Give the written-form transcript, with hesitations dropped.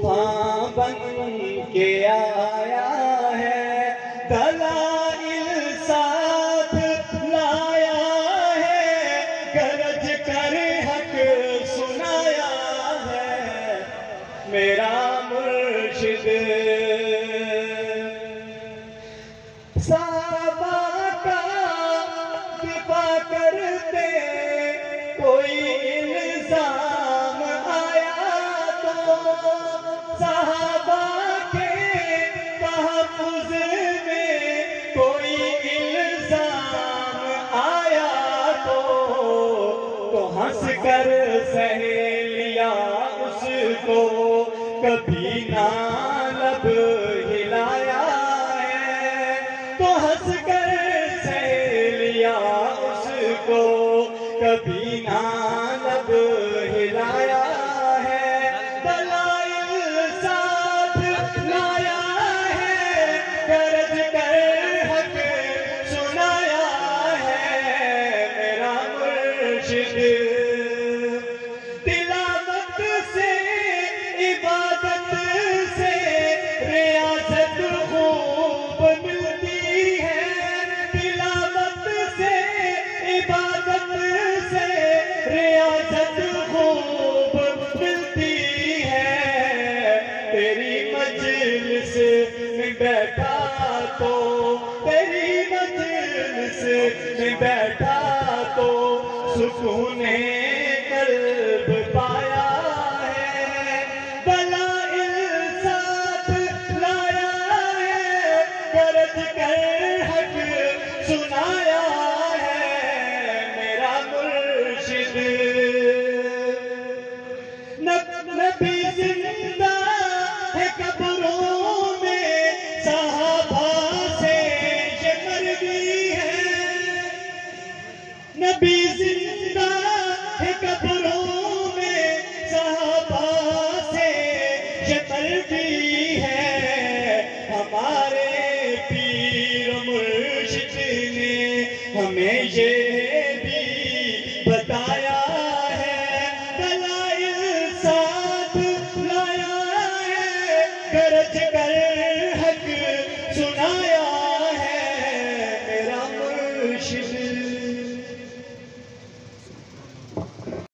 तूफान बन के आया है, दलाइल साथ लाया है, गरज कर हक सुनाया है मेरा मुर्शिद। सहाबा का दिफा करते कोई इल्जाम आया तो, सहाबा के तहफ़्फ़ुज़ में कोई इल्जाम आया तो हंस कर सह लिया उसको, कभी ना लब हिलाया है, तो हंस कर सह लिया उसको, कभी ना लब हिलाया है, दलाइल साथ लाया है, गरज कर हक सुनाया है मेरा मुर्शिद। तिलावत से इबादत से रियासत खूब मिलती है, तिलावत से इबादत से रियासत खूब मिलती है। तेरी मजलिस में बैठा तो, तेरी मजलिस में बैठा तो सुकूने कल्ब पाया है, दलाइल साथ लाया है, गरज कर हक सुनाया है मेरा मुर्शिद। नबी जिंदा है कब्रों में, सहाबा से ये मर्दी है, नबी जिंदा है कब्रों में, सहाबा से ये मर्दी है। हमारे पीर मुर्शिद ने हमें ये भी बताया है, दलाइल साथ लाया है,